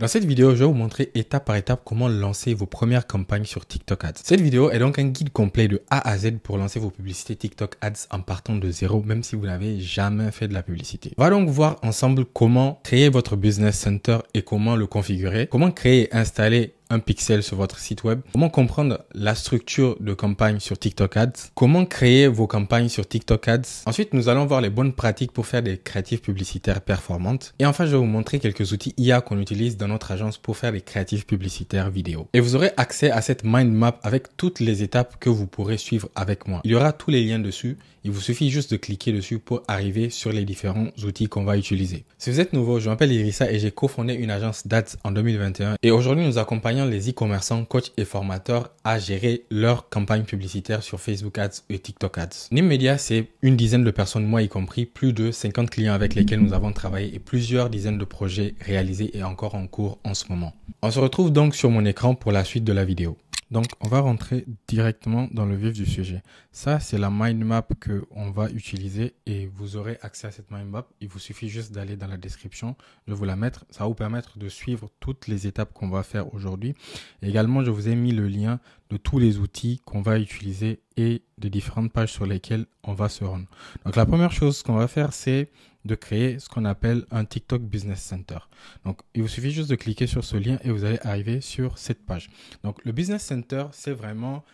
Dans cette vidéo, je vais vous montrer étape par étape comment lancer vos premières campagnes sur TikTok Ads. Cette vidéo est donc un guide complet de A à Z pour lancer vos publicités TikTok Ads en partant de zéro, même si vous n'avez jamais fait de la publicité. On va donc voir ensemble comment créer votre Business Center et comment le configurer, comment créer et installer un pixel sur votre site web, comment comprendre la structure de campagne sur TikTok Ads, comment créer vos campagnes sur TikTok Ads. Ensuite, nous allons voir les bonnes pratiques pour faire des créatives publicitaires performantes. Et enfin, je vais vous montrer quelques outils IA qu'on utilise dans notre agence pour faire des créatives publicitaires vidéo. Et vous aurez accès à cette mind map avec toutes les étapes que vous pourrez suivre avec moi. Il y aura tous les liens dessus. Il vous suffit juste de cliquer dessus pour arriver sur les différents outils qu'on va utiliser. Si vous êtes nouveau, je m'appelle Irissa et j'ai cofondé une agence d'Ads en 2021. Et aujourd'hui, nous accompagnons les e-commerçants, coachs et formateurs à gérer leurs campagnes publicitaires sur Facebook Ads et TikTok Ads. Nimmedia, c'est une dizaine de personnes, moi y compris, plus de 50 clients avec lesquels nous avons travaillé et plusieurs dizaines de projets réalisés et encore en cours en ce moment. On se retrouve donc sur mon écran pour la suite de la vidéo. Donc, on va rentrer directement dans le vif du sujet. Ça, c'est la mind map qu'on va utiliser et vous aurez accès à cette mind map. Il vous suffit juste d'aller dans la description. Je vais vous la mettre. Ça va vous permettre de suivre toutes les étapes qu'on va faire aujourd'hui. Également, je vous ai mis le lien de tous les outils qu'on va utiliser et des différentes pages sur lesquelles on va se rendre. Donc, la première chose qu'on va faire, c'est de créer ce qu'on appelle un TikTok Business Center. Donc, il vous suffit juste de cliquer sur ce lien et vous allez arriver sur cette page. Donc, le Business Center, c'est vraiment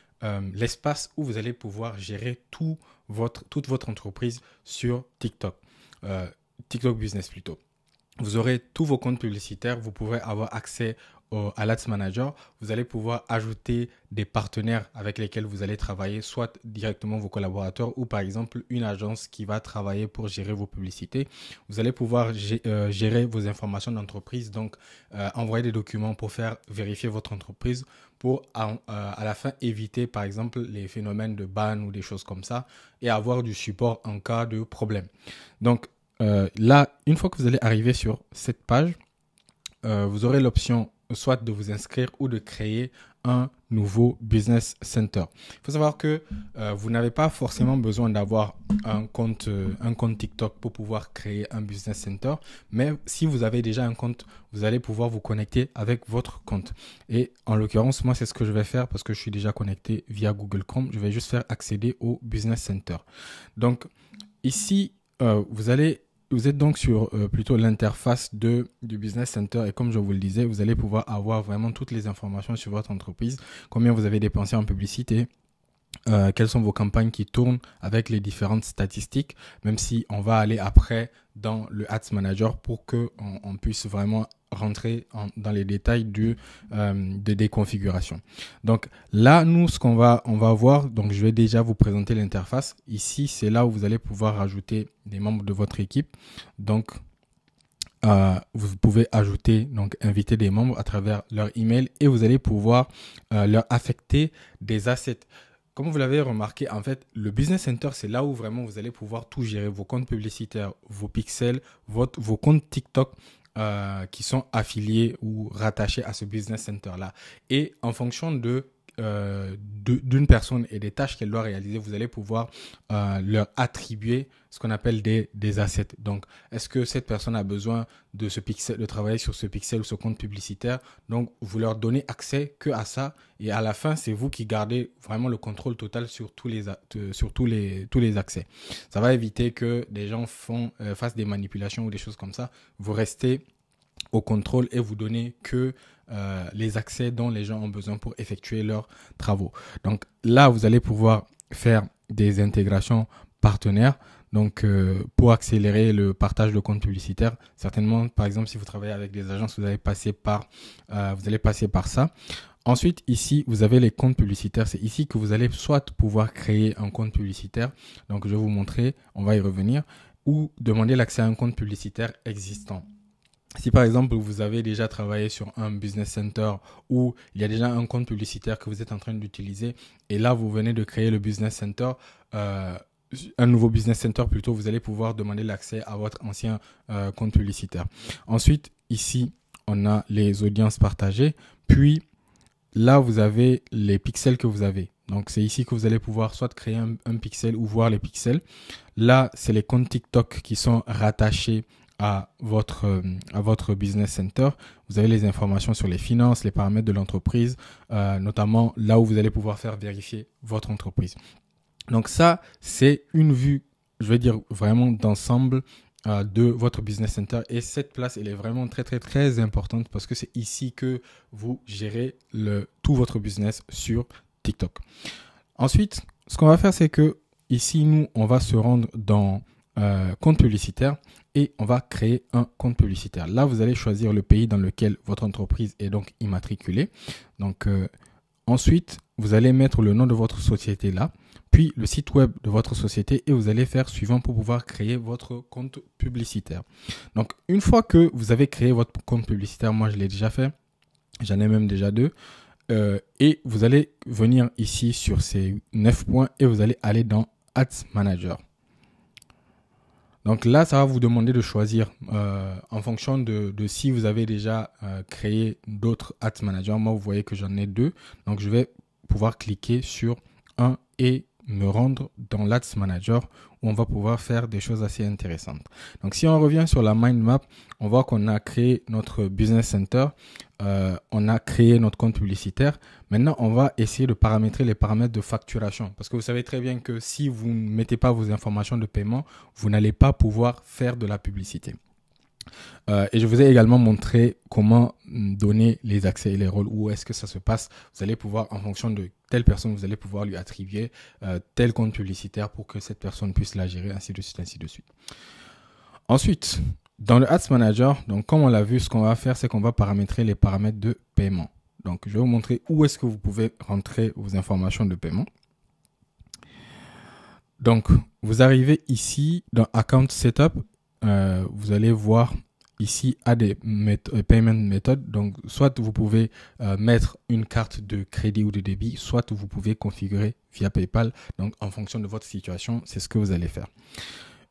l'espace où vous allez pouvoir gérer toute votre entreprise sur TikTok. TikTok Business plutôt. Vous aurez tous vos comptes publicitaires, vous pourrez avoir accès à l'Ads Manager. Vous allez pouvoir ajouter des partenaires avec lesquels vous allez travailler, soit directement vos collaborateurs ou par exemple une agence qui va travailler pour gérer vos publicités. Vous allez pouvoir gérer vos informations d'entreprise, donc envoyer des documents pour faire vérifier votre entreprise pour à la fin éviter par exemple les phénomènes de ban ou des choses comme ça et avoir du support en cas de problème. Donc, là, une fois que vous allez arriver sur cette page, vous aurez l'option soit de vous inscrire ou de créer un nouveau Business Center. Il faut savoir que vous n'avez pas forcément besoin d'avoir un compte TikTok pour pouvoir créer un Business Center, mais si vous avez déjà un compte, vous allez pouvoir vous connecter avec votre compte. Et en l'occurrence, moi, c'est ce que je vais faire parce que je suis déjà connecté via Google Chrome. Je vais juste faire accéder au Business Center. Donc, ici, vous êtes donc sur plutôt l'interface du Business Center et comme je vous le disais, vous allez pouvoir avoir vraiment toutes les informations sur votre entreprise, combien vous avez dépensé en publicité, quelles sont vos campagnes qui tournent avec les différentes statistiques, même si on va aller après dans le Ads Manager pour qu'on puisse vraiment rentrer dans les détails des configurations. Donc là, nous, ce qu'on va voir, donc je vais déjà vous présenter l'interface. Ici, c'est là où vous allez pouvoir ajouter des membres de votre équipe. Donc, vous pouvez ajouter, donc inviter des membres à travers leur email et vous allez pouvoir leur affecter des assets. Comme vous l'avez remarqué, en fait, le Business Center, c'est là où vraiment vous allez pouvoir tout gérer, vos comptes publicitaires, vos pixels, vos comptes TikTok qui sont affiliés ou rattachés à ce Business Center-là. Et en fonction d'une personne et des tâches qu'elle doit réaliser, vous allez pouvoir leur attribuer ce qu'on appelle des assets. Donc, est-ce que cette personne a besoin de ce pixel, de travailler sur ce pixel ou ce compte publicitaire? Donc, vous leur donnez accès que à ça et à la fin, c'est vous qui gardez vraiment le contrôle total sur tous les accès. Ça va éviter que des gens fassent des manipulations ou des choses comme ça. Vous restez au contrôle et vous donnez que les accès dont les gens ont besoin pour effectuer leurs travaux. Donc là, vous allez pouvoir faire des intégrations partenaires. Donc, pour accélérer le partage de comptes publicitaires, certainement, par exemple, si vous travaillez avec des agences, vous allez passer par ça. Ensuite, ici, vous avez les comptes publicitaires. C'est ici que vous allez soit pouvoir créer un compte publicitaire. Donc, je vais vous montrer, on va y revenir, ou demander l'accès à un compte publicitaire existant. Si par exemple, vous avez déjà travaillé sur un Business Center où il y a déjà un compte publicitaire que vous êtes en train d'utiliser et là, vous venez de créer le Business Center, un nouveau Business Center plutôt, vous allez pouvoir demander l'accès à votre ancien compte publicitaire. Ensuite, ici, on a les audiences partagées. Puis là, vous avez les pixels que vous avez. Donc, c'est ici que vous allez pouvoir soit créer un pixel ou voir les pixels. Là, c'est les comptes TikTok qui sont rattachés à votre Business Center, vous avez les informations sur les finances, les paramètres de l'entreprise, notamment là où vous allez pouvoir faire vérifier votre entreprise. Donc ça, c'est une vue, je vais dire vraiment d'ensemble de votre Business Center. Et cette place, elle est vraiment très, très, très importante parce que c'est ici que vous gérez tout votre business sur TikTok. Ensuite, ce qu'on va faire, c'est que ici, nous, on va se rendre dans compte publicitaire et on va créer un compte publicitaire. Là, vous allez choisir le pays dans lequel votre entreprise est donc immatriculée. Donc, ensuite, vous allez mettre le nom de votre société là, puis le site web de votre société et vous allez faire suivant pour pouvoir créer votre compte publicitaire. Donc, une fois que vous avez créé votre compte publicitaire, moi, je l'ai déjà fait. J'en ai même déjà 2. Et vous allez venir ici sur ces 9 points et vous allez aller dans Ads Manager. Donc là, ça va vous demander de choisir en fonction de si vous avez déjà créé d'autres Ads Manager. Moi, vous voyez que j'en ai 2. Donc, je vais pouvoir cliquer sur un et me rendre dans l'Ads Manager où on va pouvoir faire des choses assez intéressantes. Donc, si on revient sur la mind map, on voit qu'on a créé notre Business Center, on a créé notre compte publicitaire. Maintenant, on va essayer de paramétrer les paramètres de facturation parce que vous savez très bien que si vous ne mettez pas vos informations de paiement, vous n'allez pas pouvoir faire de la publicité. Et je vous ai également montré comment donner les accès et les rôles, où est-ce que ça se passe. Vous allez pouvoir, en fonction de telle personne, vous allez pouvoir lui attribuer tel compte publicitaire pour que cette personne puisse la gérer, ainsi de suite, ainsi de suite. Ensuite, dans le Ads Manager, donc comme on l'a vu, ce qu'on va faire, c'est qu'on va paramétrer les paramètres de paiement. Donc, je vais vous montrer où est-ce que vous pouvez rentrer vos informations de paiement. Donc, vous arrivez ici dans Account Setup. Vous allez voir ici à des payment methods. Donc, soit vous pouvez mettre une carte de crédit ou de débit, soit vous pouvez configurer via PayPal. Donc, en fonction de votre situation, c'est ce que vous allez faire.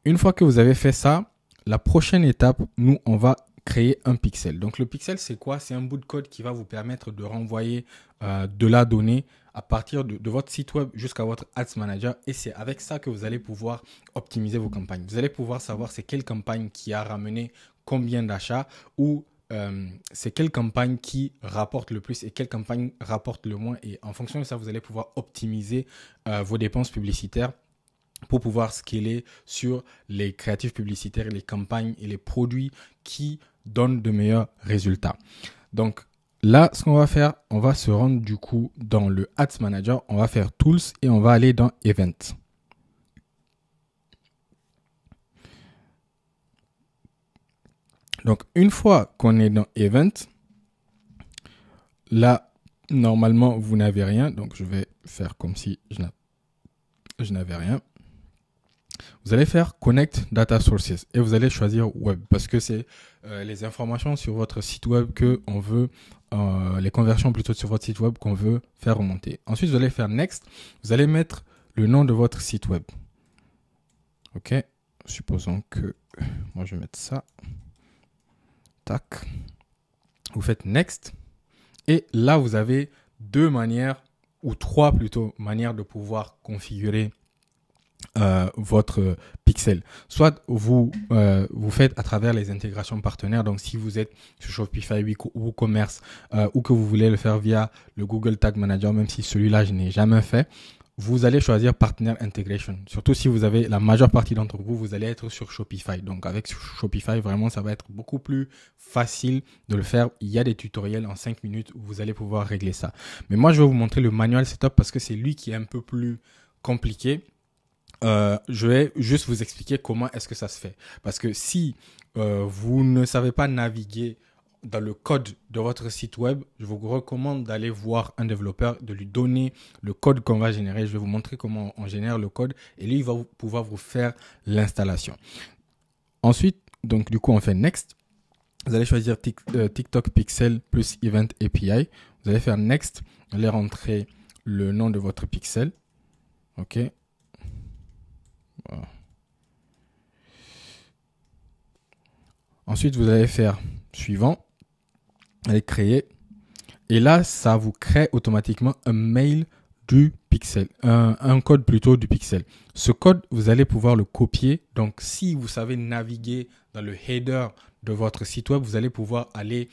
Une fois que vous avez fait ça, la prochaine étape, nous, on va créer un pixel. Donc, le pixel, c'est quoi? C'est un bout de code qui va vous permettre de renvoyer de la donnée à partir de votre site web jusqu'à votre Ads Manager. Et c'est avec ça que vous allez pouvoir optimiser vos campagnes. Vous allez pouvoir savoir c'est quelle campagne qui a ramené combien d'achats ou c'est quelle campagne qui rapporte le plus et quelle campagne rapporte le moins. Et en fonction de ça, vous allez pouvoir optimiser vos dépenses publicitaires pour pouvoir scaler sur les créatifs publicitaires, les campagnes et les produits qui donnent de meilleurs résultats. Donc là, ce qu'on va faire, on va se rendre du coup dans le Ads Manager, on va faire Tools et on va aller dans Event. Donc une fois qu'on est dans Event, là, normalement, vous n'avez rien. Donc je vais faire comme si je n'avais rien. Vous allez faire Connect Data Sources et vous allez choisir Web parce que c'est les informations sur votre site web qu'on veut, les conversions plutôt sur votre site web qu'on veut faire remonter. Ensuite, vous allez faire Next. Vous allez mettre le nom de votre site web. OK. Supposons que moi je vais mettre ça. Tac. Vous faites Next. Et là, vous avez 2 manières ou 3 plutôt manières de pouvoir configurer votre pixel. Soit vous faites à travers les intégrations partenaires. Donc, si vous êtes sur Shopify, WooCommerce ou que vous voulez le faire via le Google Tag Manager, même si celui-là, je n'ai jamais fait, vous allez choisir Partner Integration. Surtout si vous avez la majeure partie d'entre vous, vous allez être sur Shopify. Donc, avec Shopify, vraiment, ça va être beaucoup plus facile de le faire. Il y a des tutoriels en 5 minutes où vous allez pouvoir régler ça. Mais moi, je vais vous montrer le manual setup parce que c'est lui qui est un peu plus compliqué. Je vais juste vous expliquer comment est-ce que ça se fait. Parce que si vous ne savez pas naviguer dans le code de votre site web, je vous recommande d'aller voir un développeur, de lui donner le code qu'on va générer. Je vais vous montrer comment on génère le code et lui, il va pouvoir vous faire l'installation. Ensuite, donc du coup, on fait Next. Vous allez choisir TikTok Pixel plus Event API. Vous allez faire Next. Vous allez rentrer le nom de votre pixel. OK. Voilà. Ensuite, vous allez faire suivant. Vous allez créer. Et là, ça vous crée automatiquement un mail du pixel, un code plutôt du pixel. Ce code, vous allez pouvoir le copier. Donc, si vous savez naviguer dans le header de votre site web, vous allez pouvoir aller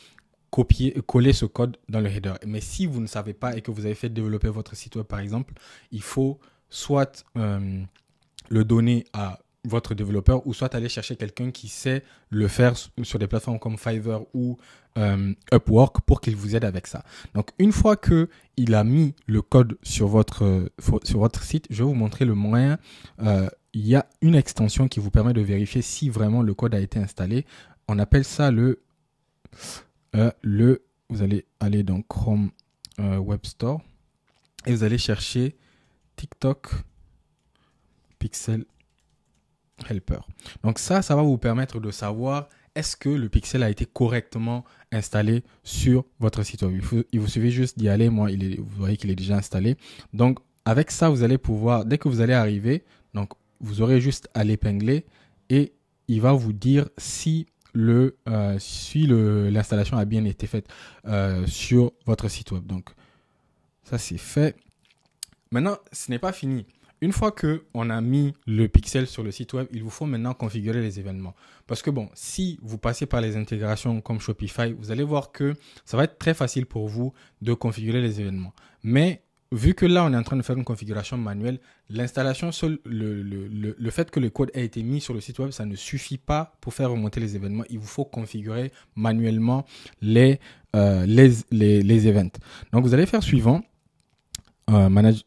coller ce code dans le header. Mais si vous ne savez pas et que vous avez fait développer votre site web, par exemple, il faut soit le donner à votre développeur ou soit aller chercher quelqu'un qui sait le faire sur des plateformes comme Fiverr ou Upwork pour qu'il vous aide avec ça. Donc, une fois qu'il a mis le code sur votre site, je vais vous montrer le moyen. Il y a une extension qui vous permet de vérifier si vraiment le code a été installé. On appelle ça vous allez aller dans Chrome Web Store et vous allez chercher TikTok Pixel Helper. Donc ça va vous permettre de savoir est-ce que le pixel a été correctement installé sur votre site web. Il vous suffit juste d'y aller. Moi, vous voyez qu'il est déjà installé. Donc avec ça, vous allez pouvoir, dès que vous allez arriver, donc vous aurez juste à l'épingler et il va vous dire si l'installation a bien été faite sur votre site web. Donc ça c'est fait. Maintenant, ce n'est pas fini. Une fois qu'on a mis le pixel sur le site web, il vous faut maintenant configurer les événements. Parce que bon, si vous passez par les intégrations comme Shopify, vous allez voir que ça va être très facile pour vous de configurer les événements. Mais vu que là, on est en train de faire une configuration manuelle, l'installation, le fait que le code ait été mis sur le site web, ça ne suffit pas pour faire remonter les événements. Il vous faut configurer manuellement les events. Donc, vous allez faire suivant. Manage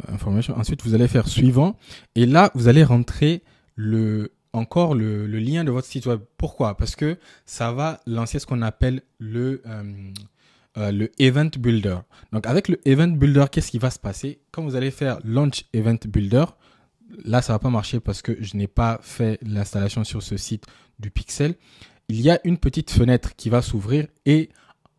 information. Ensuite, vous allez faire suivant. Et là, vous allez rentrer encore le lien de votre site web. Pourquoi? Parce que ça va lancer ce qu'on appelle le Event Builder. Donc, avec le Event Builder, qu'est-ce qui va se passer? Quand vous allez faire Launch Event Builder, là, ça va pas marcher parce que je n'ai pas fait l'installation sur ce site du Pixel. Il y a une petite fenêtre qui va s'ouvrir et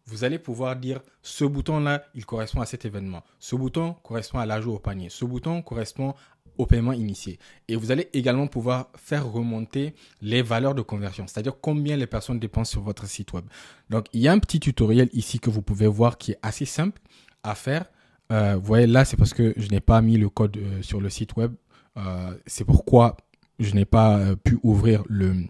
vous allez pouvoir dire ce bouton-là, il correspond à cet événement. Ce bouton correspond à l'ajout au panier. Ce bouton correspond au paiement initié. Et vous allez également pouvoir faire remonter les valeurs de conversion, c'est-à-dire combien les personnes dépensent sur votre site web. Donc, il y a un petit tutoriel ici que vous pouvez voir qui est assez simple à faire. Vous voyez, là, c'est parce que je n'ai pas mis le code sur le site web. C'est pourquoi je n'ai pas pu ouvrir le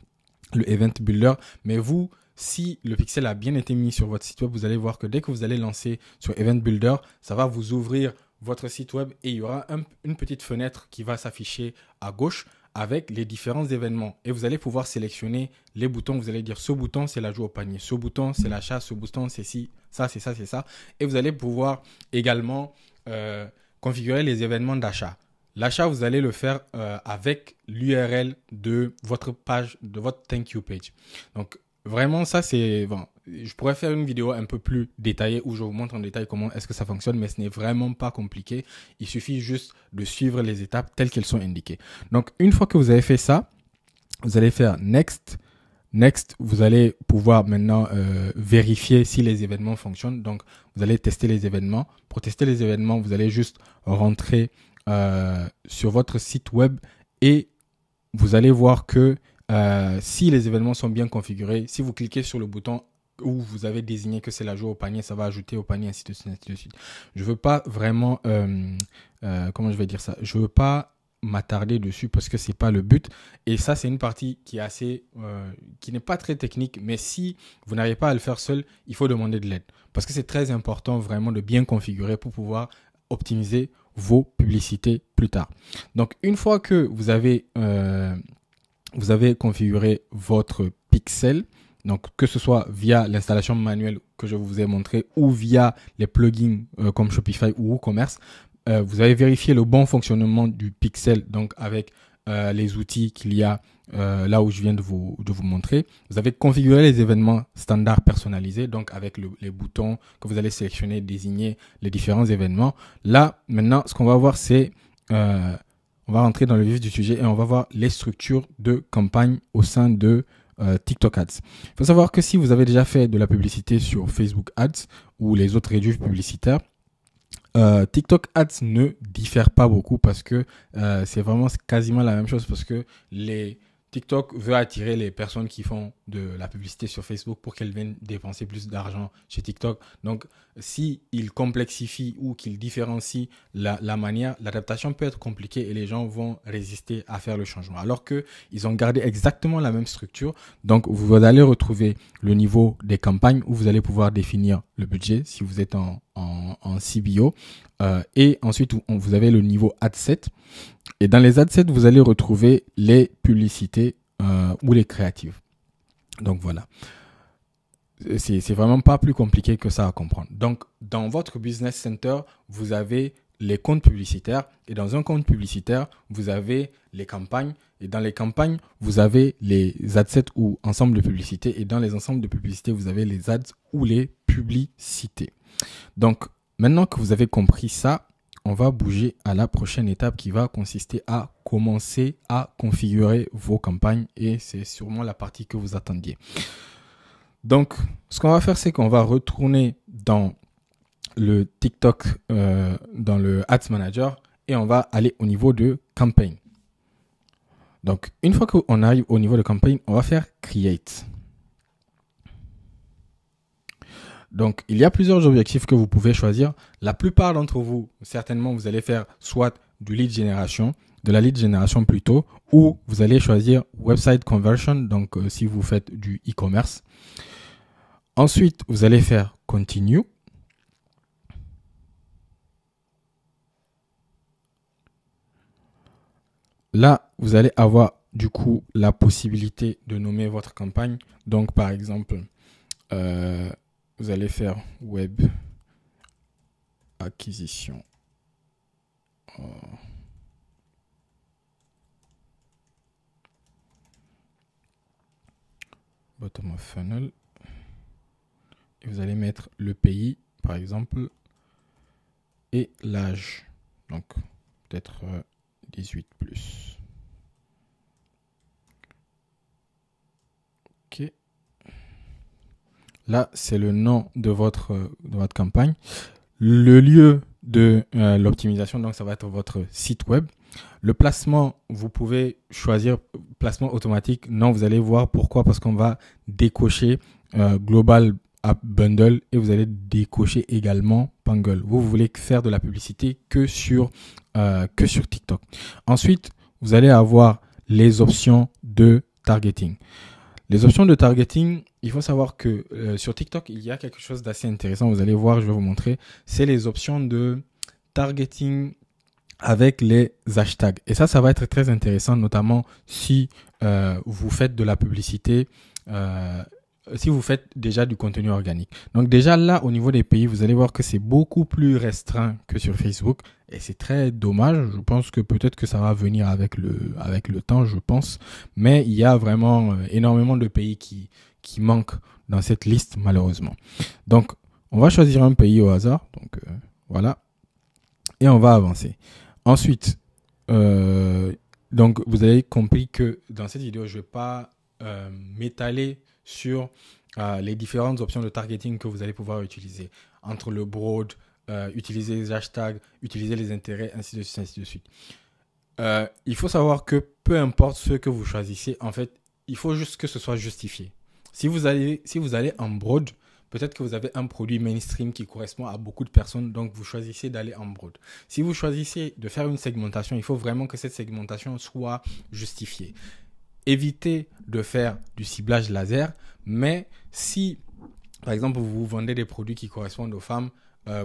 Event Builder. Mais vous, si le pixel a bien été mis sur votre site web, vous allez voir que dès que vous allez lancer sur Event Builder, ça va vous ouvrir votre site web et il y aura une petite fenêtre qui va s'afficher à gauche avec les différents événements. Et vous allez pouvoir sélectionner les boutons. Vous allez dire ce bouton, c'est l'ajout au panier. Ce bouton, c'est l'achat. Ce bouton, c'est ci, ça, c'est ça, c'est ça. Et vous allez pouvoir également configurer les événements d'achat. L'achat, vous allez le faire avec l'URL de votre page, de votre Thank You page. Donc, vraiment, ça, c'est... Bon, je pourrais faire une vidéo un peu plus détaillée où je vous montre en détail comment est-ce que ça fonctionne, mais ce n'est vraiment pas compliqué. Il suffit juste de suivre les étapes telles qu'elles sont indiquées. Donc, une fois que vous avez fait ça, vous allez faire Next. Next, vous allez pouvoir maintenant vérifier si les événements fonctionnent. Donc, vous allez tester les événements. Pour tester les événements, vous allez juste rentrer sur votre site web et vous allez voir que si les événements sont bien configurés, si vous cliquez sur le bouton où vous avez désigné que c'est l'ajout au panier, ça va ajouter au panier, ainsi de suite, ainsi de suite. Je ne veux pas vraiment, comment je vais dire ça, je ne veux pas m'attarder dessus parce que c'est pas le but. Et ça, c'est une partie qui est assez, qui n'est pas très technique, mais si vous n'arrivez pas à le faire seul, il faut demander de l'aide parce que c'est très important vraiment de bien configurer pour pouvoir optimiser vos publicités plus tard. Donc, une fois que vous avez configuré votre pixel, donc que ce soit via l'installation manuelle que je vous ai montré ou via les plugins comme Shopify ou WooCommerce, vous avez vérifié le bon fonctionnement du pixel, donc avec les outils qu'il y a là où je viens de vous montrer. Vous avez configuré les événements standards personnalisés, donc avec les boutons que vous allez sélectionner, désigner les différents événements. Là, maintenant, ce qu'on va voir, c'est on va rentrer dans le vif du sujet et on va voir les structures de campagne au sein de TikTok Ads. Il faut savoir que si vous avez déjà fait de la publicité sur Facebook Ads ou les autres réduits publicitaires, TikTok Ads ne diffère pas beaucoup parce que c'est vraiment quasiment la même chose parce que TikTok veut attirer les personnes qui font de la publicité sur Facebook pour qu'elles viennent dépenser plus d'argent chez TikTok. Donc, si il complexifie ou qu'il différencie la manière, l'adaptation peut être compliquée et les gens vont résister à faire le changement. Alors qu'ils ont gardé exactement la même structure. Donc, vous allez retrouver le niveau des campagnes où vous allez pouvoir définir le budget si vous êtes en CBO. Et ensuite, vous avez le niveau ad set. Et dans les ad sets, vous allez retrouver les publicités ou les créatives. Donc voilà. C'est vraiment pas plus compliqué que ça à comprendre. Donc, dans votre Business Center, vous avez les comptes publicitaires. Et dans un compte publicitaire, vous avez les campagnes. Et dans les campagnes, vous avez les ad sets ou ensemble de publicités. Et dans les ensembles de publicités, vous avez les ads ou les publicités. Donc, maintenant que vous avez compris ça, on va bouger à la prochaine étape qui va consister à commencer à configurer vos campagnes et c'est sûrement la partie que vous attendiez. Donc, ce qu'on va faire, c'est qu'on va retourner dans le TikTok, dans le Ads Manager et on va aller au niveau de campagne. Donc, une fois qu'on arrive au niveau de campagne, on va faire Create. Donc, il y a plusieurs objectifs que vous pouvez choisir. La plupart d'entre vous, certainement, vous allez faire soit du lead generation, de la lead generation plutôt, ou vous allez choisir website conversion, donc si vous faites du e-commerce. Ensuite, vous allez faire continue. Là, vous allez avoir du coup la possibilité de nommer votre campagne. Donc, par exemple, vous allez faire web acquisition. Bottom of funnel. Et vous allez mettre le pays, par exemple, et l'âge. Donc, peut-être 18 plus. OK. Là, c'est le nom de votre campagne. Le lieu de l'optimisation, donc ça va être votre site web. Le placement, vous pouvez choisir placement automatique. Non, vous allez voir pourquoi. Parce qu'on va décocher Global App Bundle et vous allez décocher également Pangle. Vous voulez faire de la publicité que sur TikTok. Ensuite, vous allez avoir les options de targeting. Les options de targeting, il faut savoir que sur TikTok, il y a quelque chose d'assez intéressant. Vous allez voir, je vais vous montrer. C'est les options de targeting avec les hashtags. Et ça va être très intéressant, notamment si vous faites de la publicité, si vous faites déjà du contenu organique. Donc déjà là, au niveau des pays, vous allez voir que c'est beaucoup plus restreint que sur Facebook. Et c'est très dommage. Je pense que peut-être que ça va venir avec le temps, je pense. Mais il y a vraiment énormément de pays qui manquent dans cette liste, malheureusement. Donc, on va choisir un pays au hasard. Donc, voilà. Et on va avancer. Ensuite, donc, vous avez compris que dans cette vidéo, je ne vais pas m'étaler sur les différentes options de targeting que vous allez pouvoir utiliser. Entre le broad, utiliser les hashtags, utiliser les intérêts, ainsi de suite, ainsi de suite. Il faut savoir que peu importe ce que vous choisissez, en fait, il faut juste que ce soit justifié. Si vous allez en broad, peut-être que vous avez un produit mainstream qui correspond à beaucoup de personnes, donc vous choisissez d'aller en broad. Si vous choisissez de faire une segmentation, il faut vraiment que cette segmentation soit justifiée. Évitez de faire du ciblage laser, mais si, par exemple, vous vendez des produits qui correspondent aux femmes,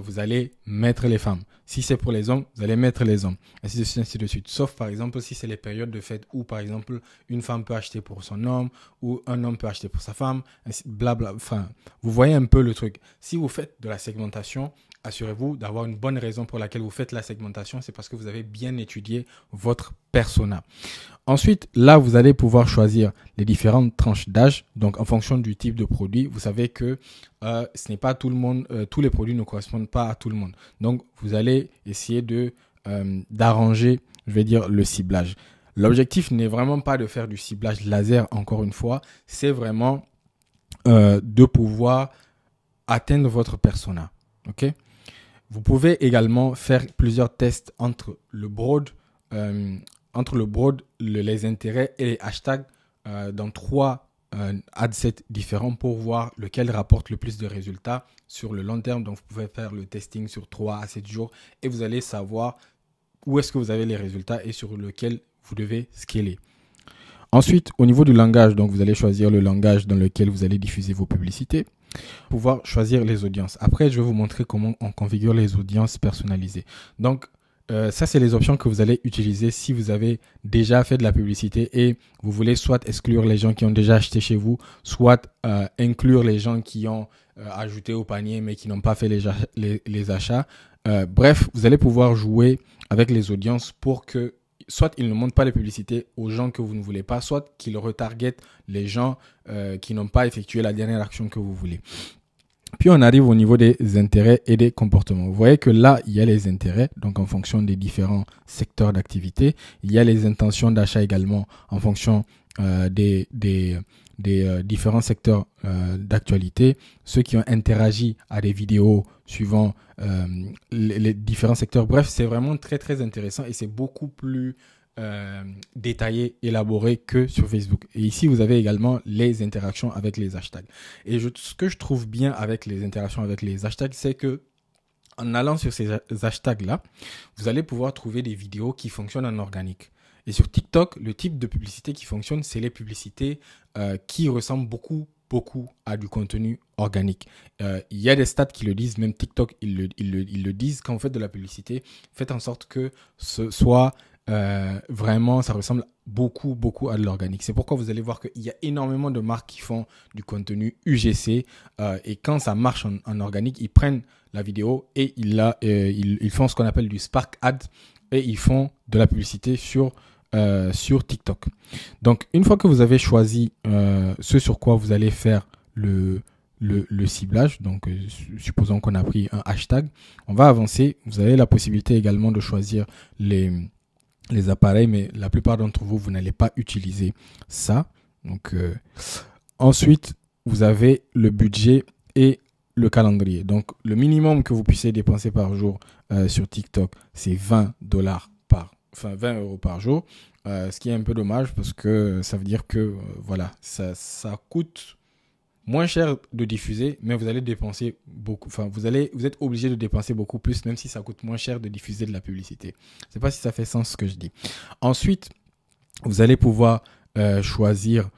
vous allez mettre les femmes. Si c'est pour les hommes, vous allez mettre les hommes. Ainsi de suite, ainsi de suite. Sauf, par exemple, si c'est les périodes de fête où, par exemple, une femme peut acheter pour son homme ou un homme peut acheter pour sa femme, blabla. Enfin, vous voyez un peu le truc. Si vous faites de la segmentation, assurez-vous d'avoir une bonne raison pour laquelle vous faites la segmentation. C'est parce que vous avez bien étudié votre persona. Ensuite, là, vous allez pouvoir choisir les différentes tranches d'âge. Donc, en fonction du type de produit, vous savez que ce n'est pas tout le monde, tous les produits ne correspondent pas à tout le monde. Donc, vous allez essayer d'arranger, je vais dire, le ciblage. L'objectif n'est vraiment pas de faire du ciblage laser, encore une fois. C'est vraiment de pouvoir atteindre votre persona. OK? Vous pouvez également faire plusieurs tests entre le broad, les intérêts et les hashtags dans 3 ad sets différents pour voir lequel rapporte le plus de résultats sur le long terme. Donc, vous pouvez faire le testing sur 3 à 7 jours et vous allez savoir où est-ce que vous avez les résultats et sur lequel vous devez scaler. Ensuite, au niveau du langage, donc vous allez choisir le langage dans lequel vous allez diffuser vos publicités. Pouvoir choisir les audiences. Après, je vais vous montrer comment on configure les audiences personnalisées. Donc, ça, c'est les options que vous allez utiliser si vous avez déjà fait de la publicité et vous voulez soit exclure les gens qui ont déjà acheté chez vous, soit inclure les gens qui ont ajouté au panier mais qui n'ont pas fait les achats. Bref, vous allez pouvoir jouer avec les audiences pour que soit ils ne montrent pas les publicités aux gens que vous ne voulez pas, soit qu'ils retargetent les gens qui n'ont pas effectué la dernière action que vous voulez. Puis on arrive au niveau des intérêts et des comportements. Vous voyez que là, il y a les intérêts, donc en fonction des différents secteurs d'activité. Il y a les intentions d'achat également en fonction des différents secteurs d'actualité. Ceux qui ont interagi à des vidéos suivant les différents secteurs. Bref, c'est vraiment très très intéressant et c'est beaucoup plus détaillé, élaboré que sur Facebook. Et ici, vous avez également les interactions avec les hashtags. Et ce que je trouve bien avec les interactions avec les hashtags, c'est que en allant sur ces hashtags-là, vous allez pouvoir trouver des vidéos qui fonctionnent en organique. Et sur TikTok, le type de publicité qui fonctionne, c'est les publicités qui ressemblent beaucoup à du contenu organique. Il y a des stats qui le disent, même TikTok, ils le disent. Quand vous faites de la publicité, faites en sorte que ce soit vraiment, ça ressemble beaucoup à de l'organique. C'est pourquoi vous allez voir qu'il y a énormément de marques qui font du contenu UGC et quand ça marche en organique, ils prennent la vidéo et ils font ce qu'on appelle du Spark Ad et ils font de la publicité sur TikTok. Donc, une fois que vous avez choisi ce sur quoi vous allez faire le ciblage, donc supposons qu'on a pris un hashtag, on va avancer. Vous avez la possibilité également de choisir les appareils, mais la plupart d'entre vous n'allez pas utiliser ça. Donc, ensuite, vous avez le budget et le calendrier. Donc, le minimum que vous puissiez dépenser par jour sur TikTok, c'est 20 euros par jour. Ce qui est un peu dommage parce que ça veut dire que voilà, ça coûte moins cher de diffuser, mais vous allez dépenser beaucoup. Enfin, vous êtes obligé de dépenser beaucoup plus, même si ça coûte moins cher de diffuser de la publicité. Je ne sais pas si ça fait sens ce que je dis. Ensuite, vous allez pouvoir choisir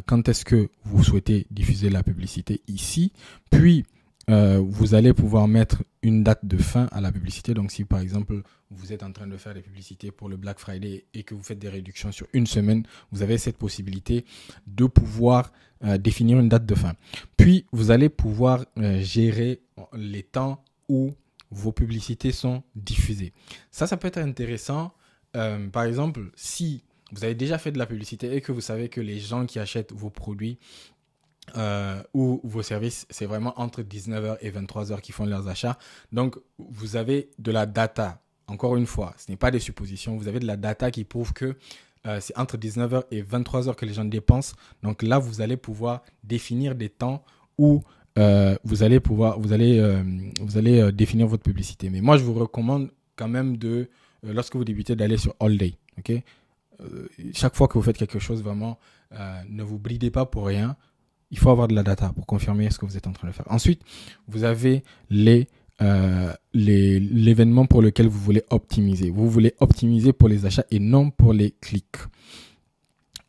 quand est-ce que vous souhaitez diffuser la publicité ici. Puis, vous allez pouvoir mettre une date de fin à la publicité. Donc, si par exemple, vous êtes en train de faire des publicités pour le Black Friday et que vous faites des réductions sur une semaine, vous avez cette possibilité de pouvoir définir une date de fin. Puis, vous allez pouvoir gérer les temps où vos publicités sont diffusées. Ça peut être intéressant. Par exemple, si vous avez déjà fait de la publicité et que vous savez que les gens qui achètent vos produits ou vos services, c'est vraiment entre 19h et 23h qui font leurs achats. Donc, vous avez de la data. Encore une fois, ce n'est pas des suppositions. Vous avez de la data qui prouve que c'est entre 19h et 23h que les gens dépensent. Donc là, vous allez pouvoir définir des temps où vous allez définir votre publicité. Mais moi, je vous recommande quand même lorsque vous débutez, d'aller sur All Day. Okay? Chaque fois que vous faites quelque chose, vraiment, ne vous bridez pas pour rien. Il faut avoir de la data pour confirmer ce que vous êtes en train de faire. Ensuite, vous avez l'événement pour lequel vous voulez optimiser. Vous voulez optimiser pour les achats et non pour les clics.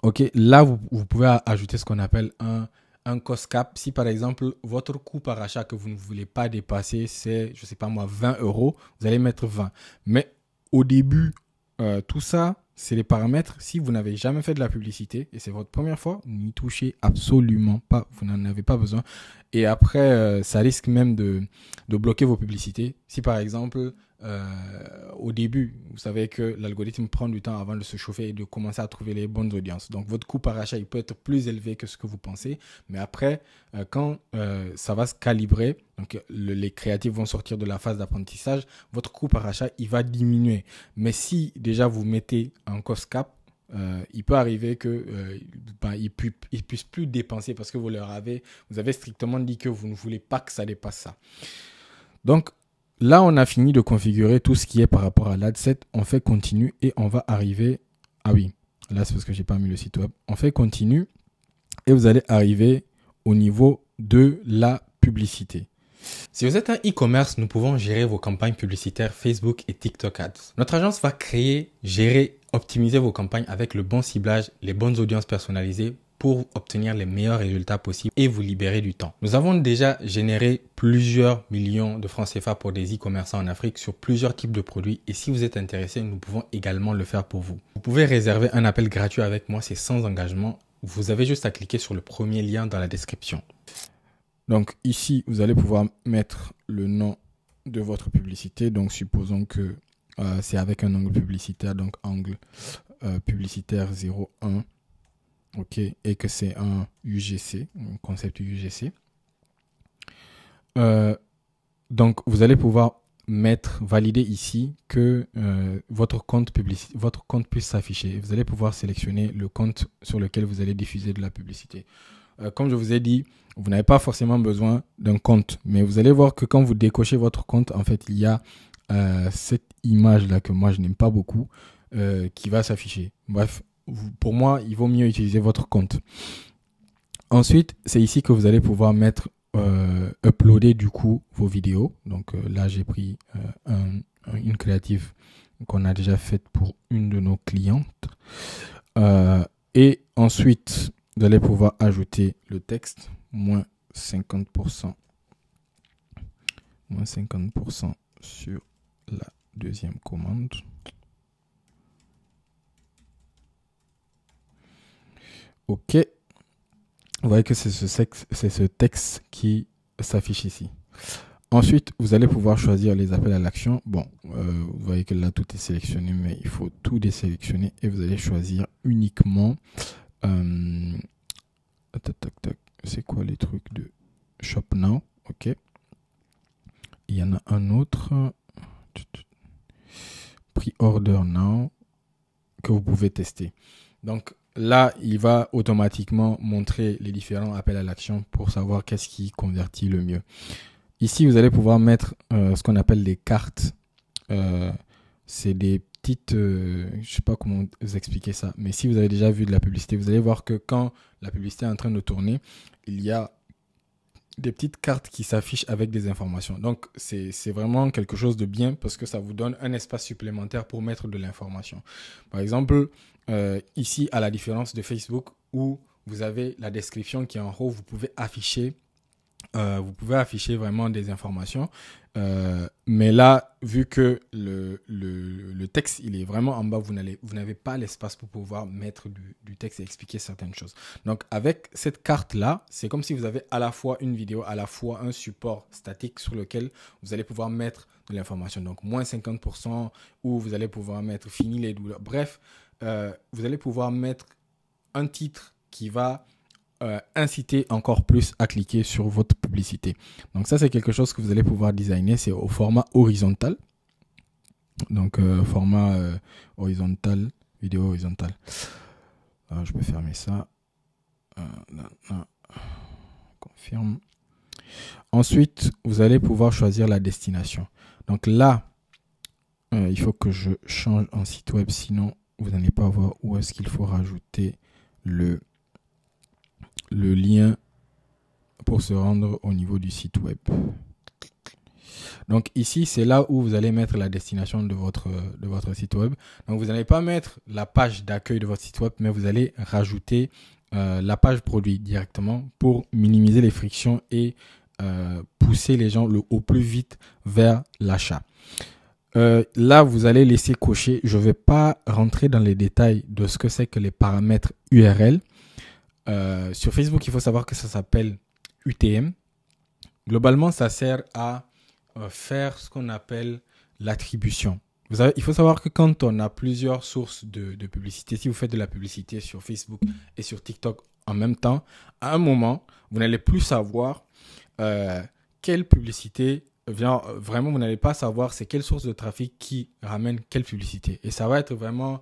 Ok, là, vous pouvez ajouter ce qu'on appelle un cost cap. Si par exemple, votre coût par achat que vous ne voulez pas dépasser, c'est, je ne sais pas moi, 20 euros, vous allez mettre 20. Mais au début, tout ça, c'est les paramètres. Si vous n'avez jamais fait de la publicité et c'est votre première fois, n'y touchez absolument pas. Vous n'en avez pas besoin. Et après, ça risque même de bloquer vos publicités. Si par exemple, au début, vous savez que l'algorithme prend du temps avant de se chauffer et de commencer à trouver les bonnes audiences. Donc, votre coût par achat, il peut être plus élevé que ce que vous pensez. Mais après, quand ça va se calibrer, donc les créatifs vont sortir de la phase d'apprentissage, votre coût par achat, il va diminuer. Mais si déjà vous mettez un cost cap, il peut arriver qu'ils ne puissent plus dépenser parce que vous avez strictement dit que vous ne voulez pas que ça dépasse ça. Donc, là, on a fini de configurer tout ce qui est par rapport à l'adset. On fait continue et on va arriver Là, c'est parce que j'ai pas mis le site web. On fait continue et vous allez arriver au niveau de la publicité. Si vous êtes un e-commerce, nous pouvons gérer vos campagnes publicitaires Facebook et TikTok Ads. Notre agence va créer, gérer, optimiser vos campagnes avec le bon ciblage, les bonnes audiences personnalisées pour obtenir les meilleurs résultats possibles et vous libérer du temps. Nous avons déjà généré plusieurs millions de francs CFA pour des e-commerçants en Afrique sur plusieurs types de produits et si vous êtes intéressé, nous pouvons également le faire pour vous. Vous pouvez réserver un appel gratuit avec moi, c'est sans engagement. Vous avez juste à cliquer sur le premier lien dans la description. Donc ici, vous allez pouvoir mettre le nom de votre publicité. Donc supposons que c'est avec un angle publicitaire, donc angle publicitaire 01. OK, et que c'est un UGC, un concept UGC. Donc, vous allez pouvoir valider ici que votre compte puisse s'afficher. Vous allez pouvoir sélectionner le compte sur lequel vous allez diffuser de la publicité. Comme je vous ai dit, vous n'avez pas forcément besoin d'un compte, mais vous allez voir que quand vous décochez votre compte, en fait, il y a cette image-là que moi, je n'aime pas beaucoup, qui va s'afficher. Bref. Pour moi, il vaut mieux utiliser votre compte. Ensuite, c'est ici que vous allez pouvoir uploader du coup vos vidéos. Donc là, j'ai pris une créative qu'on a déjà faite pour une de nos clientes. Et ensuite, vous allez pouvoir ajouter le texte, moins 50%. Moins 50% sur la deuxième commande. OK. Vous voyez que c'est ce texte qui s'affiche ici. Ensuite, vous allez pouvoir choisir les appels à l'action. Bon, vous voyez que là, tout est sélectionné, mais il faut tout désélectionner et vous allez choisir uniquement... c'est quoi les trucs de Shop Now? OK. Il y en a un autre. Pre-Order Now que vous pouvez tester. Donc, là, il va automatiquement montrer les différents appels à l'action pour savoir qu'est-ce qui convertit le mieux. Ici, vous allez pouvoir mettre ce qu'on appelle des cartes. C'est des petites... je ne sais pas comment vous expliquer ça, mais si vous avez déjà vu de la publicité, vous allez voir que quand la publicité est en train de tourner, il y a des petites cartes qui s'affichent avec des informations. Donc, c'est vraiment quelque chose de bien parce que ça vous donne un espace supplémentaire pour mettre de l'information. Par exemple... ici, à la différence de Facebook où vous avez la description qui est en haut, vous pouvez afficher vraiment des informations. Mais là, vu que le texte il est vraiment en bas, vous n'avez pas l'espace pour pouvoir mettre du texte et expliquer certaines choses. Donc, avec cette carte-là, c'est comme si vous avez à la fois une vidéo, à la fois un support statique sur lequel vous allez pouvoir mettre de l'information. Donc, moins 50% où vous allez pouvoir mettre fini les douleurs. Bref, vous allez pouvoir mettre un titre qui va inciter encore plus à cliquer sur votre publicité. Donc ça, c'est quelque chose que vous allez pouvoir designer. C'est au format horizontal. Donc, format horizontal, vidéo horizontale. Alors, je peux fermer ça. Là. Confirme. Ensuite, vous allez pouvoir choisir la destination. Donc là, il faut que je change en site web, sinon vous n'allez pas voir où est-ce qu'il faut rajouter le lien pour se rendre au niveau du site web. Donc ici, c'est là où vous allez mettre la destination de votre site web. Donc vous n'allez pas mettre la page d'accueil de votre site web, mais vous allez rajouter la page produit directement pour minimiser les frictions et pousser les gens au plus vite vers l'achat. Là, vous allez laisser cocher. Je ne vais pas rentrer dans les détails de ce que c'est que les paramètres URL. Sur Facebook, il faut savoir que ça s'appelle UTM. Globalement, ça sert à faire ce qu'on appelle l'attribution. Il faut savoir que quand on a plusieurs sources de publicité, si vous faites de la publicité sur Facebook et sur TikTok en même temps, à un moment, vous n'allez plus savoir quelle publicité vient. Vraiment, vous n'allez pas savoir c'est quelle source de trafic qui ramène quelle publicité. Et ça va être vraiment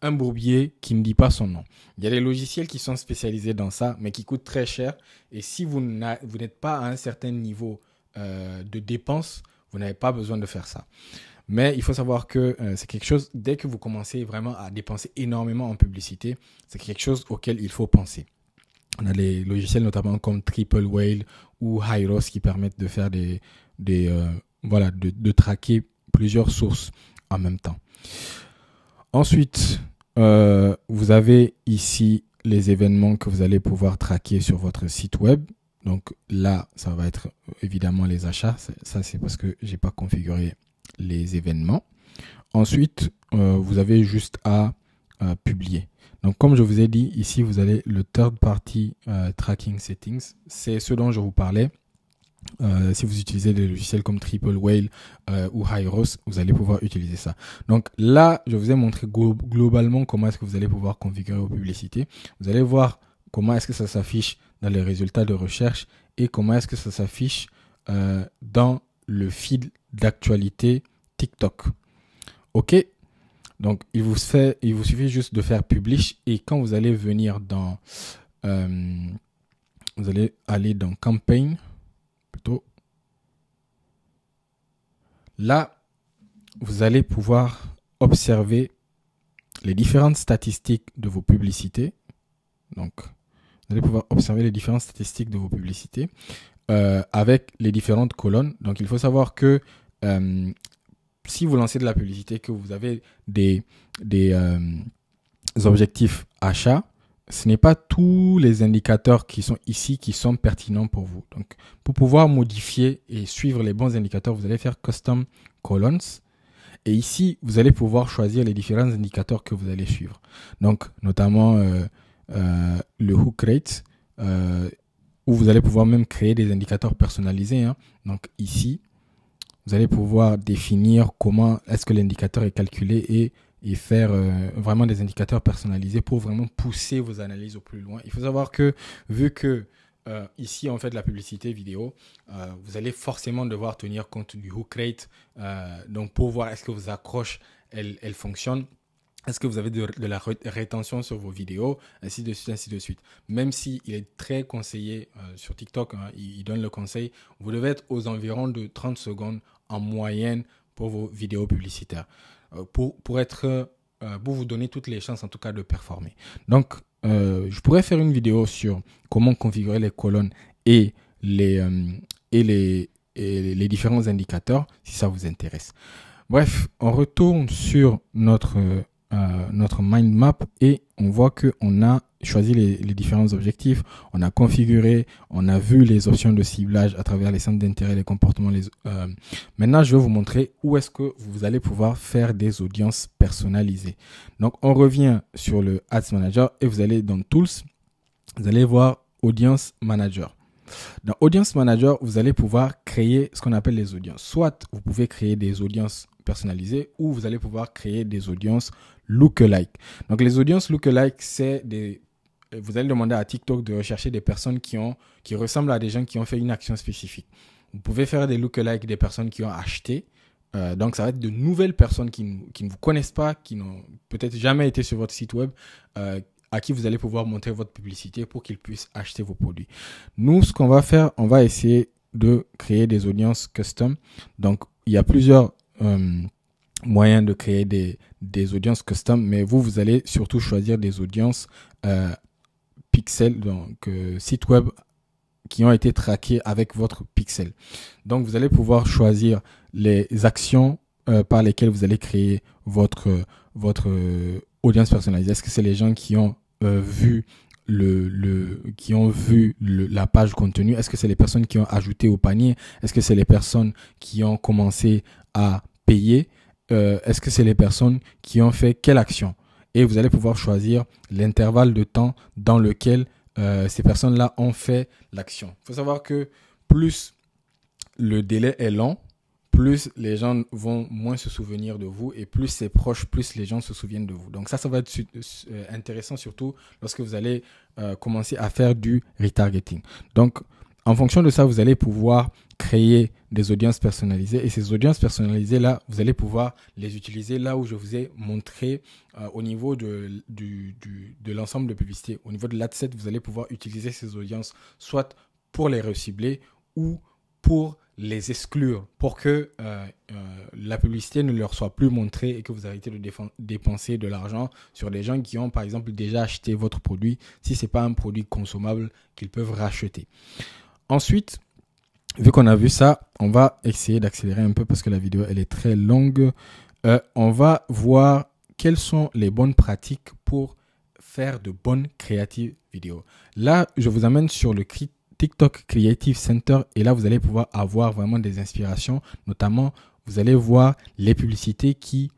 un bourbier qui ne dit pas son nom. Il y a des logiciels qui sont spécialisés dans ça, mais qui coûtent très cher. Et si vous n'êtes pas à un certain niveau de dépenses, vous n'avez pas besoin de faire ça. Mais il faut savoir que c'est quelque chose, dès que vous commencez vraiment à dépenser énormément en publicité, c'est quelque chose auquel il faut penser. On a des logiciels notamment comme Triple Whale ou Hyros qui permettent de faire de traquer plusieurs sources en même temps. Ensuite, vous avez ici les événements que vous allez pouvoir traquer sur votre site web. Donc là, ça va être évidemment les achats. Ça, c'est parce que je n'ai pas configuré les événements. Ensuite, vous avez juste à publier. Donc, comme je vous ai dit, ici, vous avez le Third Party Tracking Settings. C'est ce dont je vous parlais. Si vous utilisez des logiciels comme Triple Whale ou Hyros, vous allez pouvoir utiliser ça. Donc là, je vous ai montré globalement comment est-ce que vous allez pouvoir configurer vos publicités. Vous allez voir comment est-ce que ça s'affiche dans les résultats de recherche et comment est-ce que ça s'affiche dans le feed d'actualité TikTok. OK? Donc, il vous suffit juste de faire Publish et quand vous allez venir dans... vous allez aller dans Campaign, plutôt. Là, vous allez pouvoir observer les différentes statistiques de vos publicités. Donc, vous allez pouvoir observer les différentes statistiques de vos publicités avec les différentes colonnes. Donc, il faut savoir que si vous lancez de la publicité, que vous avez des objectifs achats, ce n'est pas tous les indicateurs qui sont ici qui sont pertinents pour vous. Donc, pour pouvoir modifier et suivre les bons indicateurs, vous allez faire Custom Columns. Et ici, vous allez pouvoir choisir les différents indicateurs que vous allez suivre. Donc, notamment le hook rate, où vous allez pouvoir même créer des indicateurs personnalisés. Hein. Donc, ici, vous allez pouvoir définir comment est-ce que l'indicateur est calculé et faire vraiment des indicateurs personnalisés pour vraiment pousser vos analyses au plus loin. Il faut savoir que, vu que ici on fait de la publicité vidéo, vous allez forcément devoir tenir compte du hook rate, donc pour voir est-ce que vos accroches, elles fonctionnent. Est-ce que vous avez de la rétention sur vos vidéos, ainsi de suite, ainsi de suite. Même si il est très conseillé sur TikTok, hein, il donne le conseil, vous devez être aux environs de 30 secondes en moyenne pour vos vidéos publicitaires. Pour vous donner toutes les chances en tout cas de performer. Donc, je pourrais faire une vidéo sur comment configurer les colonnes et les différents indicateurs si ça vous intéresse. Bref, on retourne sur notre mind map et on voit qu'on a choisi les différents objectifs, on a configuré, on a vu les options de ciblage à travers les centres d'intérêt, les comportements. Maintenant, je vais vous montrer où est-ce que vous allez pouvoir faire des audiences personnalisées. Donc, on revient sur le Ads Manager et vous allez dans Tools, vous allez voir Audience Manager. Dans Audience Manager, vous allez pouvoir créer ce qu'on appelle les audiences. Soit vous pouvez créer des audiences personnalisées ou vous allez pouvoir créer des audiences lookalike. Donc, les audiences lookalike, c'est vous allez demander à TikTok de rechercher des personnes qui ressemblent à des gens qui ont fait une action spécifique. Vous pouvez faire des lookalike des personnes qui ont acheté. Donc, ça va être de nouvelles personnes qui ne vous connaissent pas, qui n'ont peut-être jamais été sur votre site web, à qui vous allez pouvoir montrer votre publicité pour qu'ils puissent acheter vos produits. Nous, ce qu'on va faire, on va essayer de créer des audiences custom. Donc, il y a plusieurs moyens de créer des audiences custom, mais vous allez surtout choisir des audiences pixel, donc site web qui ont été traqués avec votre pixel. Donc, vous allez pouvoir choisir les actions par lesquelles vous allez créer votre audience personnalisée. Est-ce que c'est les gens qui ont vu la page contenu? Est-ce que c'est les personnes qui ont ajouté au panier? Est-ce que c'est les personnes qui ont commencé à payer? Est-ce que c'est les personnes qui ont fait quelle action? Et vous allez pouvoir choisir l'intervalle de temps dans lequel ces personnes-là ont fait l'action. Il faut savoir que plus le délai est long, plus les gens vont moins se souvenir de vous et plus c'est proche, plus les gens se souviennent de vous. Donc ça va être intéressant surtout lorsque vous allez commencer à faire du retargeting. Donc, en fonction de ça, vous allez pouvoir créer des audiences personnalisées et ces audiences personnalisées-là, vous allez pouvoir les utiliser là où je vous ai montré au niveau de l'ensemble de publicité. Au niveau de l'adset, vous allez pouvoir utiliser ces audiences soit pour les recibler ou pour les exclure pour que la publicité ne leur soit plus montrée et que vous arrêtez de dépenser de l'argent sur des gens qui ont par exemple déjà acheté votre produit si ce n'est pas un produit consommable qu'ils peuvent racheter. Ensuite, vu qu'on a vu ça, on va essayer d'accélérer un peu parce que la vidéo elle est très longue. On va voir quelles sont les bonnes pratiques pour faire de bonnes creative vidéos. Là, je vous amène sur le TikTok Creative Center et là, vous allez pouvoir avoir vraiment des inspirations. Notamment, vous allez voir les publicités qui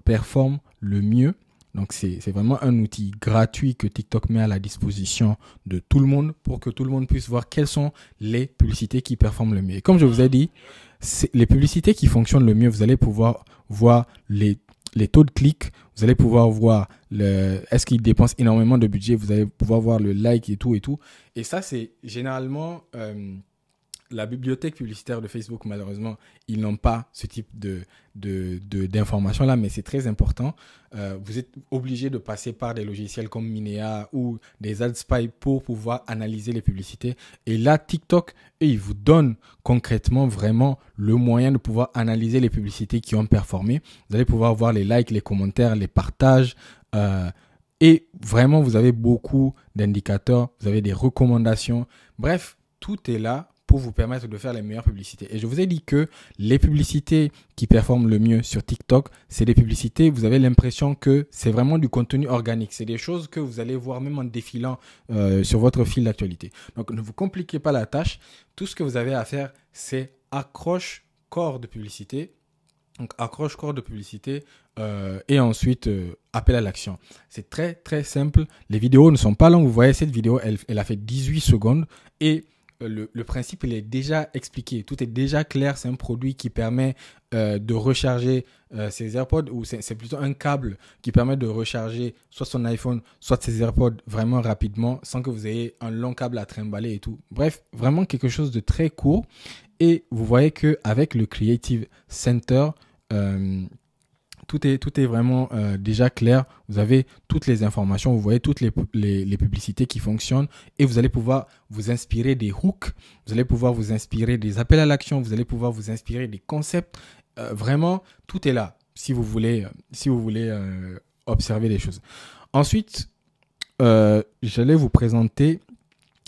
performent le mieux. Donc, c'est vraiment un outil gratuit que TikTok met à la disposition de tout le monde pour que tout le monde puisse voir quelles sont les publicités qui performent le mieux. Et comme je vous ai dit, les publicités qui fonctionnent le mieux, vous allez pouvoir voir les taux de clics, vous allez pouvoir voir est-ce qu'ils dépensent énormément de budget, vous allez pouvoir voir le like et tout et tout. Et ça, c'est généralement la bibliothèque publicitaire de Facebook, malheureusement, ils n'ont pas ce type d'informations-là, mais c'est très important. Vous êtes obligé de passer par des logiciels comme Minea ou des AdSpy pour pouvoir analyser les publicités. Et là, TikTok, ils vous donnent concrètement vraiment le moyen de pouvoir analyser les publicités qui ont performé. Vous allez pouvoir voir les likes, les commentaires, les partages. Et vraiment, vous avez beaucoup d'indicateurs, vous avez des recommandations. Bref, tout est là pour vous permettre de faire les meilleures publicités. Et je vous ai dit que les publicités qui performent le mieux sur TikTok, c'est des publicités, vous avez l'impression que c'est vraiment du contenu organique. C'est des choses que vous allez voir même en défilant sur votre fil d'actualité. Donc, ne vous compliquez pas la tâche. Tout ce que vous avez à faire, c'est accroche-corps de publicité. Donc, accroche-corps de publicité et ensuite appel à l'action. C'est très, très simple. Les vidéos ne sont pas longues. Vous voyez, cette vidéo, elle a fait 18 secondes et le principe, il est déjà expliqué. Tout est déjà clair. C'est un produit qui permet de recharger ses AirPods ou c'est plutôt un câble qui permet de recharger soit son iPhone, soit ses AirPods vraiment rapidement sans que vous ayez un long câble à trimballer et tout. Bref, vraiment quelque chose de très court. Et vous voyez qu'avec le Creative Center, tout est vraiment déjà clair. Vous avez toutes les informations, vous voyez toutes les publicités qui fonctionnent et vous allez pouvoir vous inspirer des hooks, vous allez pouvoir vous inspirer des appels à l'action, vous allez pouvoir vous inspirer des concepts. Vraiment, tout est là si vous voulez observer les choses. Ensuite, j'allais vous présenter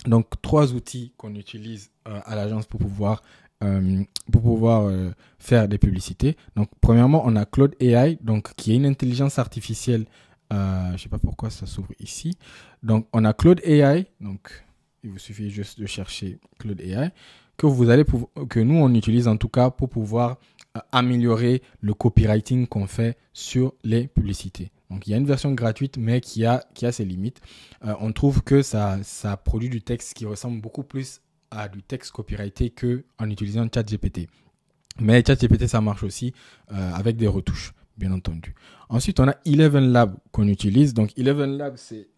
donc 3 outils qu'on utilise à l'agence pour pouvoir faire des publicités. Donc, premièrement, on a Claude AI, donc, qui est une intelligence artificielle. Je ne sais pas pourquoi ça s'ouvre ici. Donc, on a Claude AI. Donc, il vous suffit juste de chercher Claude AI, que nous, on utilise en tout cas pour pouvoir améliorer le copywriting qu'on fait sur les publicités. Donc, il y a une version gratuite, mais qui a ses limites. On trouve que ça produit du texte qui ressemble beaucoup plus à du texte copyrighté qu'en utilisant ChatGPT. Mais ChatGPT, ça marche aussi avec des retouches, bien entendu. Ensuite, on a Eleven Lab qu'on utilise. Donc, Eleven Lab, c'est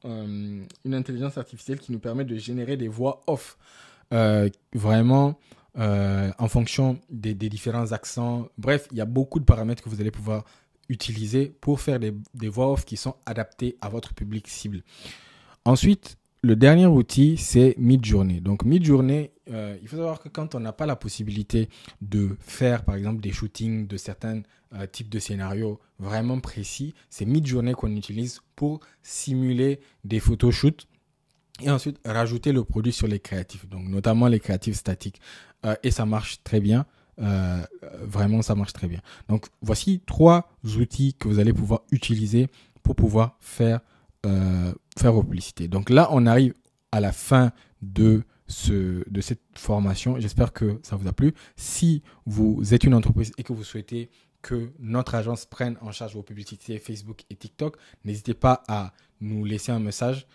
une intelligence artificielle qui nous permet de générer des voix off vraiment en fonction des différents accents. Bref, il y a beaucoup de paramètres que vous allez pouvoir utiliser pour faire des voix off qui sont adaptées à votre public cible. Ensuite, le dernier outil, c'est Midjourney. Donc, Midjourney, il faut savoir que quand on n'a pas la possibilité de faire, par exemple, des shootings de certains types de scénarios vraiment précis, c'est Midjourney qu'on utilise pour simuler des photoshoots et ensuite rajouter le produit sur les créatifs, donc notamment les créatifs statiques. Et ça marche très bien. Vraiment, ça marche très bien. Donc, voici 3 outils que vous allez pouvoir utiliser pour pouvoir faire vos publicités. Donc là, on arrive à la fin de cette formation. J'espère que ça vous a plu. Si vous êtes une entreprise et que vous souhaitez que notre agence prenne en charge vos publicités Facebook et TikTok, n'hésitez pas à nous laisser un message.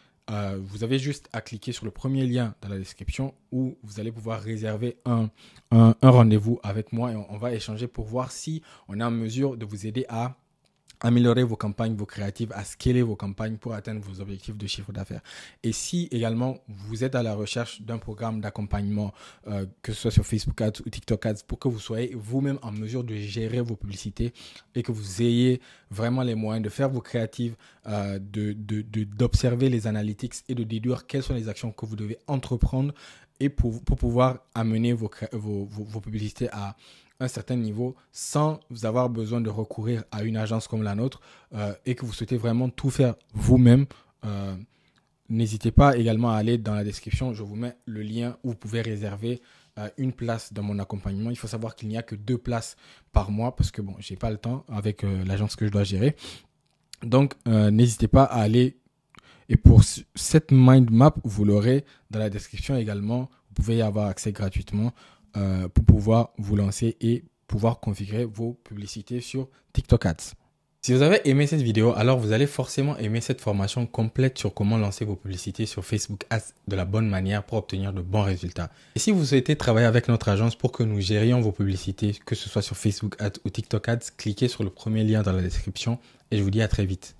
Vous avez juste à cliquer sur le premier lien dans la description où vous allez pouvoir réserver un rendez-vous avec moi et on va échanger pour voir si on est en mesure de vous aider à améliorer vos campagnes, vos créatives, à scaler vos campagnes pour atteindre vos objectifs de chiffre d'affaires. Et si également vous êtes à la recherche d'un programme d'accompagnement, que ce soit sur Facebook Ads ou TikTok Ads, pour que vous soyez vous-même en mesure de gérer vos publicités et que vous ayez vraiment les moyens de faire vos créatives, d'observer les analytics et de déduire quelles sont les actions que vous devez entreprendre et pour pouvoir amener vos publicités à un certain niveau sans avoir besoin de recourir à une agence comme la nôtre et que vous souhaitez vraiment tout faire vous-même, n'hésitez pas également à aller dans la description. Je vous mets le lien où vous pouvez réserver une place dans mon accompagnement. Il faut savoir qu'il n'y a que 2 places par mois parce que bon, j'ai pas le temps avec l'agence que je dois gérer. Donc, n'hésitez pas à aller. Et pour cette mind map, vous l'aurez dans la description également. Vous pouvez y avoir accès gratuitement pour pouvoir vous lancer et pouvoir configurer vos publicités sur TikTok Ads. Si vous avez aimé cette vidéo, alors vous allez forcément aimer cette formation complète sur comment lancer vos publicités sur Facebook Ads de la bonne manière pour obtenir de bons résultats. Et si vous souhaitez travailler avec notre agence pour que nous gérions vos publicités, que ce soit sur Facebook Ads ou TikTok Ads, cliquez sur le premier lien dans la description et je vous dis à très vite.